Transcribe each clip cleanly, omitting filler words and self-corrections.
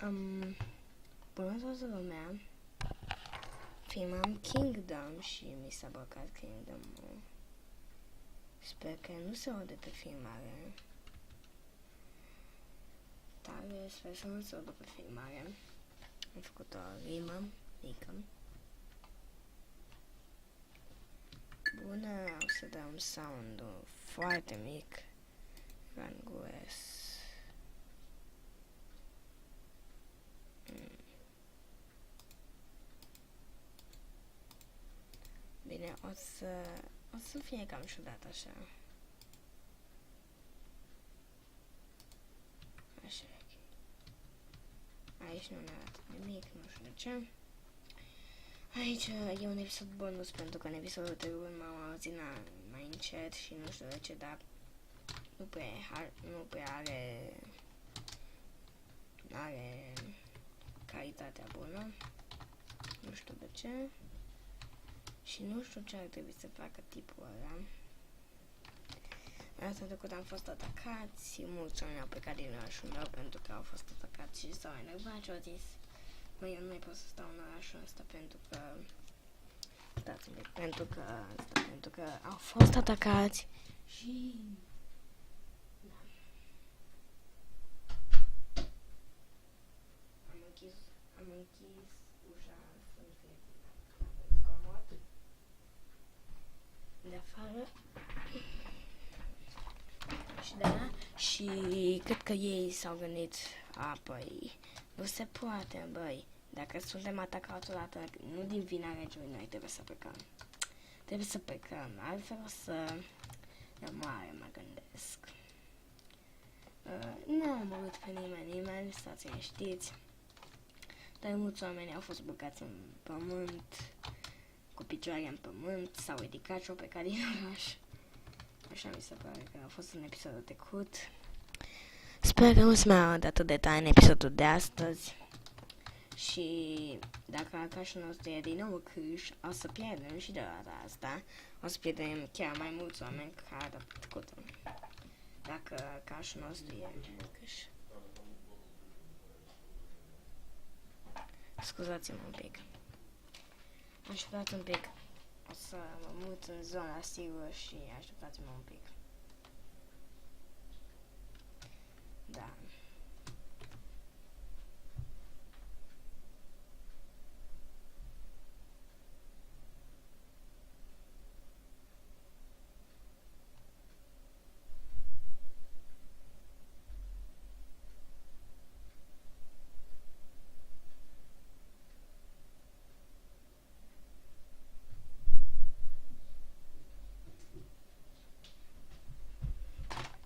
Bună toată lumea. Filmam Kingdom și mi s-a blocat Kingdom-ul. Sper că nu se aude pe filmare. Dar sper să nu se audă pe filmare. Am făcut o rimă mică. Bună, o să dăm sound-ul foarte mic. Rangues. Bine, o să fie cam ciudat așa. Așa. Aici nu ne arată nimic, nu știu de ce. Aici e un episod bonus pentru că în episodul trecut m-am auzit mai încet și nu știu de ce, dar nu prea are calitatea bună. Nu știu de ce. Și nu știu ce ar trebui să facă tipul ăla. Data trecută am fost atacați, mulți oameni au plecat din orașul meu pentru că au fost atacați și s-au enervat și au zis: măi, eu nu mai pot să stau în orașul ăsta pentru că au fost atacați și am închis ușa să nu fie zgomot de afară. Și cred că ei s-au gândit, păi, nu se poate, băi, dacă suntem atacați odată, nu din vina regiului, noi trebuie să plecăm. Trebuie să plecăm, altfel o să ne moare, mă gândesc. Nu am omorât pe nimeni, stați liniștiți. Dar mulți oameni au fost băgați în pământ, cu picioare în pământ, s-au ridicat și au plecat din oraș. Așa mi se pare că a fost în episodul trecut. Sper că nu se mai aud atât de tare în episodul de astăzi. Și dacă acașul nostru e din nou câș, o să pierdem și de data asta. O să pierdem chiar mai mulți oameni ca data trecută. Dacă acașul nostru e câș. Scuzați-mă un pic. Așteptați un pic. O să mă mut în zona sigură și așteptați-mă un pic. Da.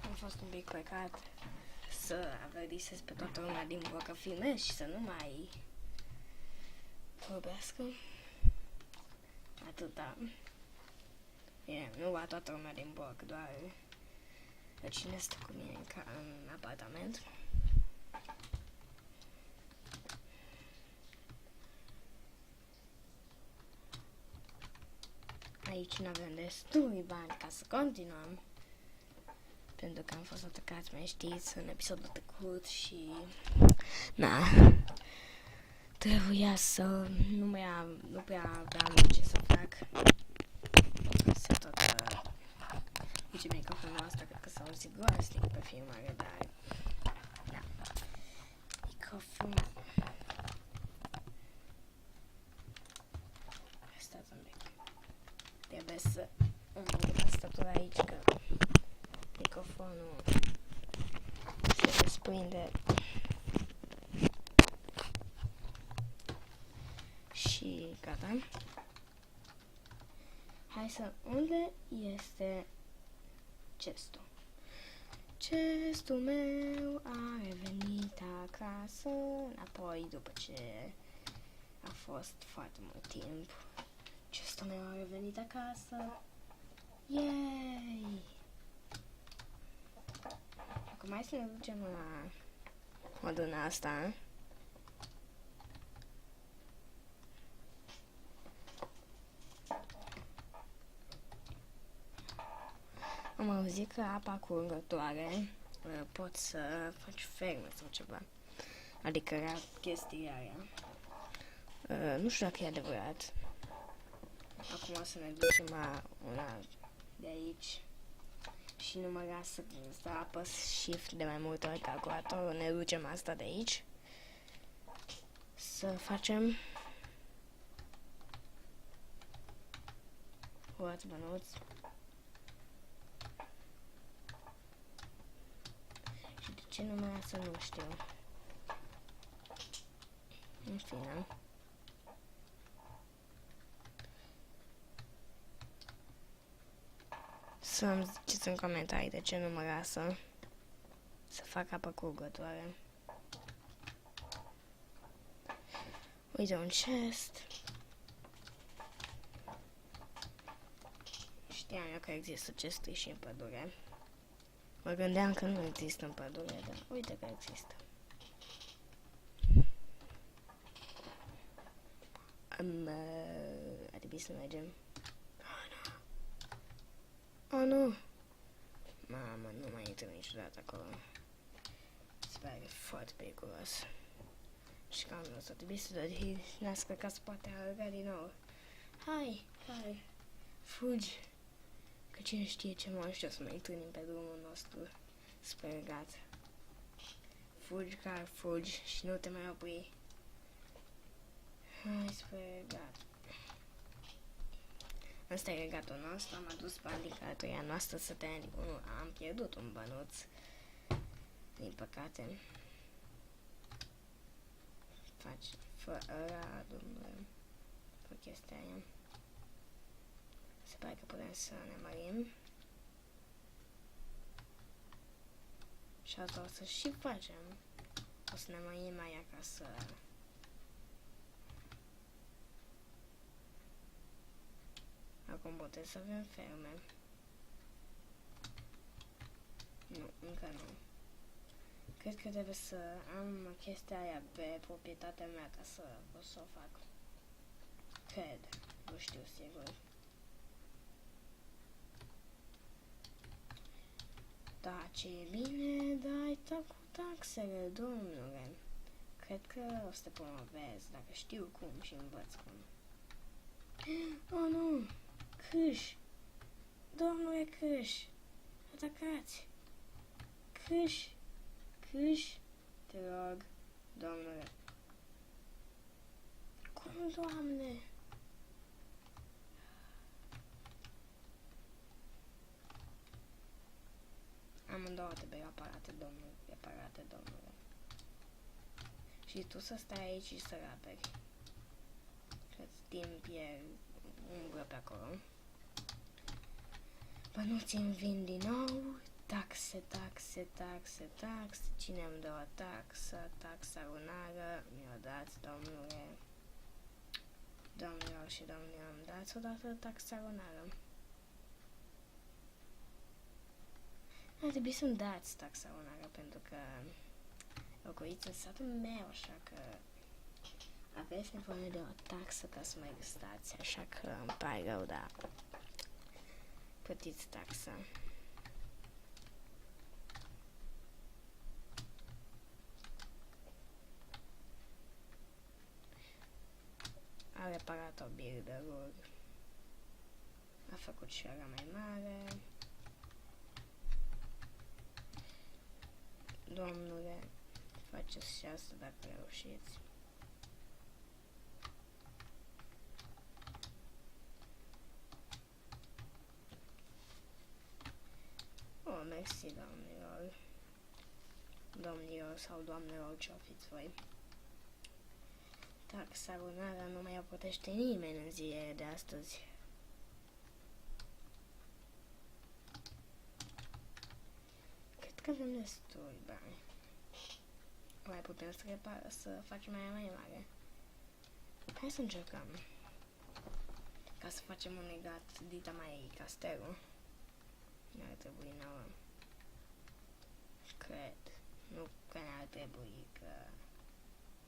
Am fost un pic plecat să avertisez pe toată lumea din blog că filmez și să nu mai vorbească. Atâta. Bine, nu va toată lumea din blog, doar cine stă cu mine în apartament. Aici nu avem destui bani ca să continuăm. Pentru că am fost atacați, mai știți, în episodul trecut și trebuia să nu prea aveam ce să fac. Se tot uite microfonul ăsta, cred că s-a auzit groaznic pe filmare, dar microfonul. Stați un pic. Trebuie să îmi tastatura aici că microfonul se desprinde și gata. Hai să... Unde este chestul? Chestul meu a revenit acasă înapoi după ce a fost foarte mult timp. Chestul meu a revenit acasă. Yay! Acum hai să ne ducem la modul asta. Am auzit că apa curgătoare poți să faci ferme sau ceva. Adică era chestia aia. Nu știu dacă e adevărat. Acum o să ne ducem la una de aici. Și nu mă lasă să apăs shift de mai multe ori calculatorul. Ne ducem asta de aici. Să facem luați bănuți. Și de ce nu mă lasă, nu știu. În fine. Să-mi ziceți în comentarii de ce nu mă lasă să fac apă curgătoare. Uite un chest. Știam eu că există chesturi și în pădure. Mă gândeam că nu există în pădure, dar uite că există. Ar trebui să mergem. Oh, nu! Mamă, nu mai intru niciodată acolo. Se pare foarte periculos. Și cam nu o să trebui să nască ca să poate alerga din nou. Hai, hai, fugi! Că cine știe ce monștri o să mai întâlnim pe drumul nostru spre gat. Fugi, car, fugi și nu te mai opri. Hai spre gat. Asta e regatul nostru, am adus bani din călătoria noastră să tăiem. Am pierdut un bănuț, din păcate. Faci, fă ăla, domnule, fă chestia aia. Se pare că putem să ne mărim. Și asta o să și facem. O să ne mărim aia ca să... Acum putem să avem ferme. Nu, încă nu. Cred că trebuie să am chestia aia pe proprietatea mea ca să pot să o fac. Cred. Nu știu sigur. Da, ce e bine, dai cu taxele, domnule. Cred că o să te promovez, dacă știu cum și învăț cum. Oh, nu! Câși! Domnule Câși! Atacați! Câși! Câși! Te rog, domnule. Cum, doamne? Amândouă trebuie reparate, domnule. Și tu să stai aici și să raperi. Că-ți timp e umbră pe acolo. Bănuții îmi vin din nou. Taxe. Cine îmi dă o taxă? Taxa lunară. Mi-o dați, domnule. Domnilor și domnilor, îmi dați odată taxa lunară. Ar trebui să-mi dați taxa lunară, pentru că locuiți în satul meu, așa că aveți nevoie de o taxă ca să mai gustați, așa că îmi pare rău, dar plătiți taxa. A reparat o builder-ul, a făcut șara mai mare. Domnule, faceți și asta dacă reușiți. Oh, mersi, domnilor. Domnilor sau doamnelor, ce-o fiți voi. Taxa lunară nu mai o plătește nimeni în zilele de astăzi. Cred că avem destui bani. Mai putem să facem aia mai mare. Hai să încercăm. Ca să facem un legat dita mai castelul. Ne-ar trebui nouă. Cred. Nu că ne-ar trebui, că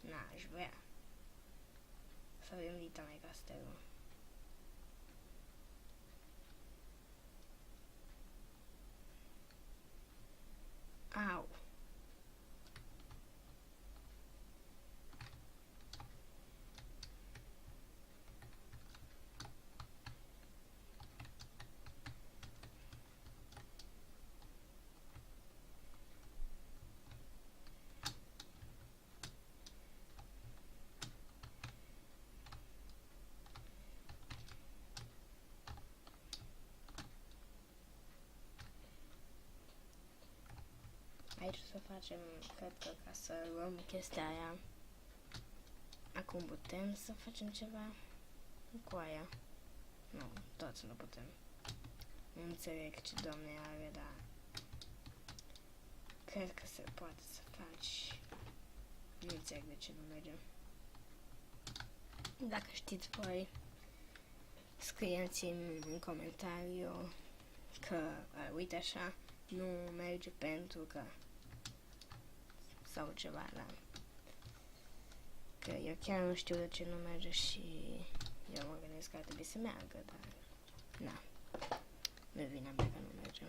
n-aș vrea. Să avem dita mai castelul. Au. Aici o să facem, cred că ca să luăm chestia aia. Acum putem să facem ceva cu aia. Nu, toți nu putem. Nu înțeleg ce doamne are, dar cred că se poate să faci. Nu înțeleg de ce nu merge. Dacă știți voi, scrieți-mi în comentariu că, uite așa, nu merge pentru că sau ceva, da. Că eu chiar nu știu de ce nu merge și eu mă gândesc că ar trebui să meargă, dar na, nu vine mea că nu merge.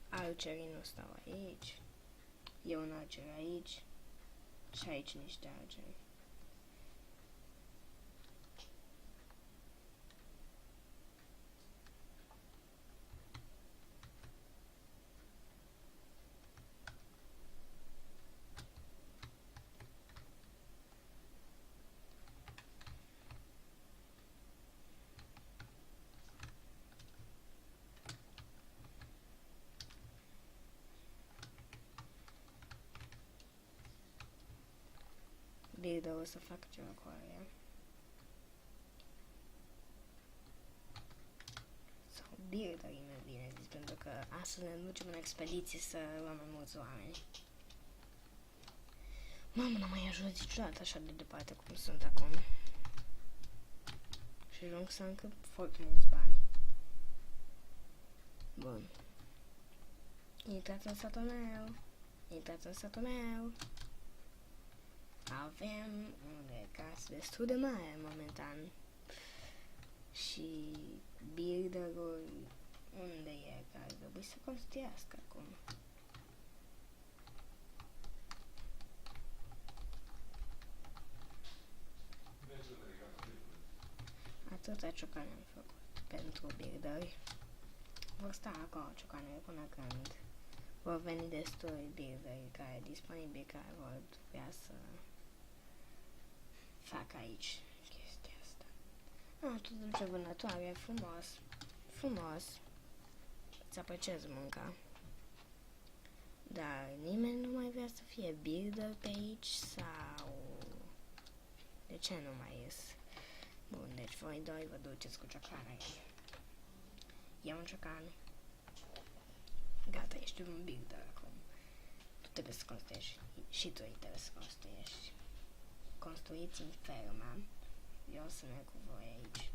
Arcerii nu stau aici, eu un arcer aici și aici niște arceri. Builder o să fac ceva cu aia. Sau builderii mai bine zis, pentru că astăzi ne ducem în expediție să luăm mai mulți oameni. Mamă, n-am mai ajuns niciodată așa de departe cum sunt acum. Și ajung să încăp foarte mulți bani. Bun. Intrați în satul meu. Intrați în satul meu. Avem un casă destul de mare momentan. Și builderul unde e? Care trebuie să construiască acum. Atâta ciocane am făcut pentru builderi. Vor sta acolo ciocanele până când vor veni destui builderi care disponibili care vor vrea să fac aici chestia asta. Tu duce vânătoare, frumos, frumos. Îți apreciez munca. Dar nimeni nu mai vrea să fie builder pe aici sau... De ce nu mai ies? Bun, deci voi doi vă duceți cu ciocanele. Ia un ciocan. Gata, ești un builder acum. Tu trebuie să construiești și tu trebuie să construiești. Construiți-mi ferma. Eu o să merg cu voi aici.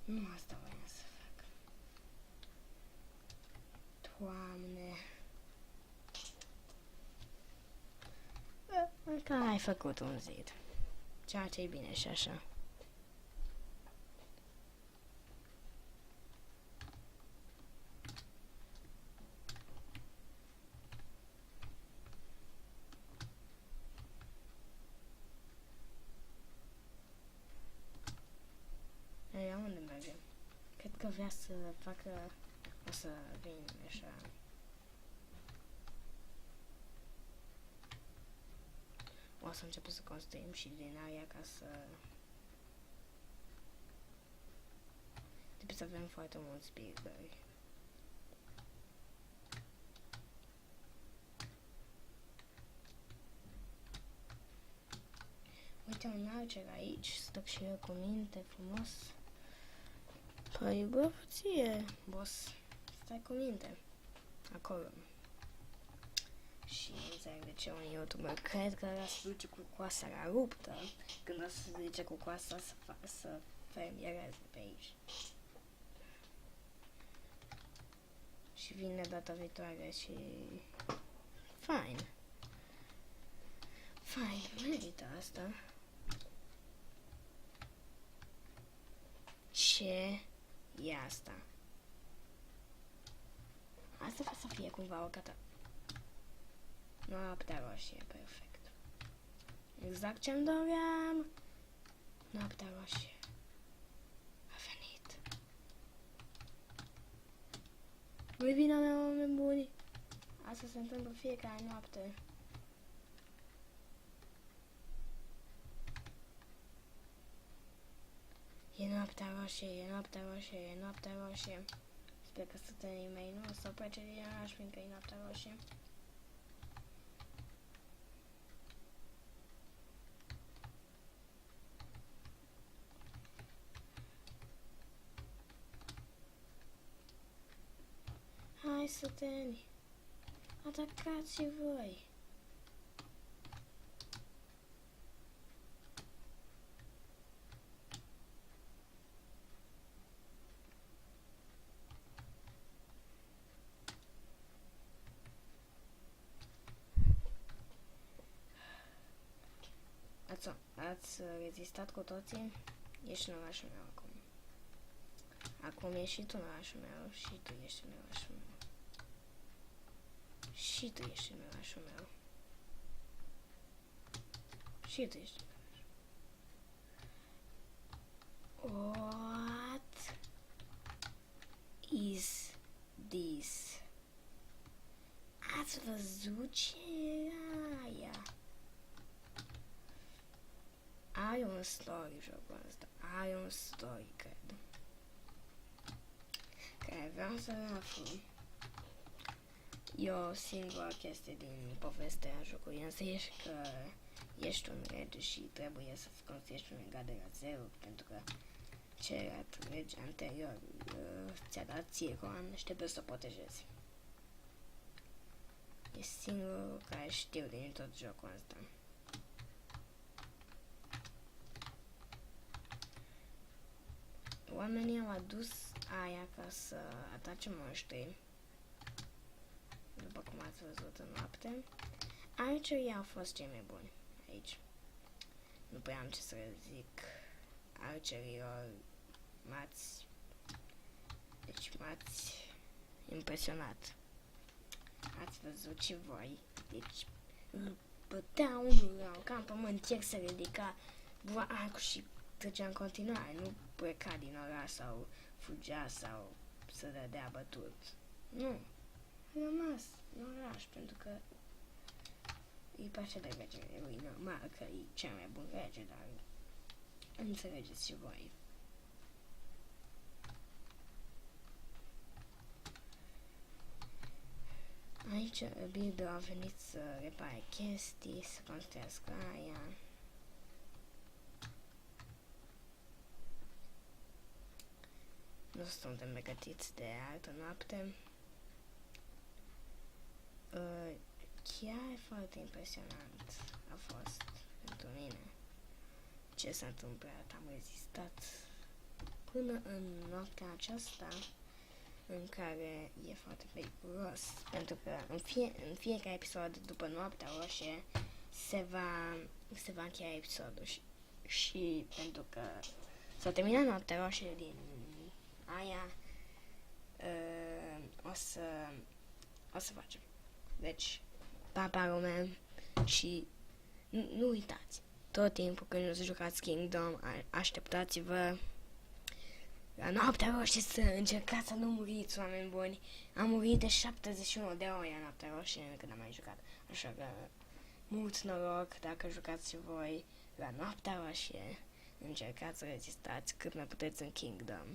Nu asta voiam să fac. Doamne. Că ai făcut un zid. Ceea ce e bine și așa. Ea unde merge? Cred că vrea să facă... O să vin așa... O să începem să construim și din aia ca să... Trebuie să avem foarte mulți builderi. Uite un archer aici, stăc și eu cu minte, frumos. Păi, bă, ție, boss, stai cu minte. Acolo. Și nu înțeleg de ce un youtuber cred că ăla se duce cu coasa la ruptă, când o să se duce cu coasa să fermiereze pe aici. Și vine data viitoare și... Fine. Fine, merită asta. Ce e asta? Asta va să fie cumva o cata... Noaptea roșie, perfect. Exact ce-mi doream. Noaptea roșie. A venit. Voi vina mea, oameni buni. Asta se întâmplă fiecare noapte. roșie, e noaptea roșie, e noaptea roșie. Sper că sătenii mei nu o să plece din oraș, fiindcă e noaptea roșie. Hai, săteni, atacați voi! Ați rezistat cu toții? Ești în orașul meu acum. Acum ești și tu în orașul meu și tu ești în orașul meu. Și tu ești în orașul meu. Și tu ești în orașul meu. What is this? Ați văzut ce era aia? Are un story jocul ăsta. Are un story, cred. Care vreau să-l aflu. E o singură chestie din povestea jocului, însă ești că ești un rege și trebuie să construiești un regat de la zero, pentru că celălalt rege anterior ți-a dat ție coroană și trebuie să o protejezi. E singurul care știu din tot jocul ăsta. Oamenii au adus aia ca să atace monștri, după cum ați văzut în noapte. Archerii au fost cei mai buni aici. Nu prea am ce să zic. Archerilor m-ați impresionat. Ați văzut și voi. Deci îl bătea unul ca în pământ, chiar se ridica, lua arcul și trăgea în continuare, nu pleca din oraș sau fugea sau să dădea bătut. Nu. A rămas în oraș, pentru că îi place de regele. E normal că e cel mai bun rege, dar înțelegeți și voi. Aici Bilbo a venit să repare chestii, să construiască aia. Nu suntem pregătiți de altă noapte. Chiar foarte impresionant a fost pentru mine ce s-a întâmplat. Am rezistat până în noaptea aceasta, în care e foarte periculos, pentru că în fiecare episod după noaptea roșie se va încheia episodul și pentru că s-a terminat noaptea roșie din aia, o să facem. Deci, papa lume și nu uitați, tot timpul când o să jucați Kingdom, așteptați-vă la noaptea roșie să încercați să nu muriți, oameni buni. Am murit de 71 de ori la noaptea roșie când am mai jucat, așa că mult noroc dacă jucați și voi la noaptea roșie. Încercați să rezistați cât mai puteți în Kingdom.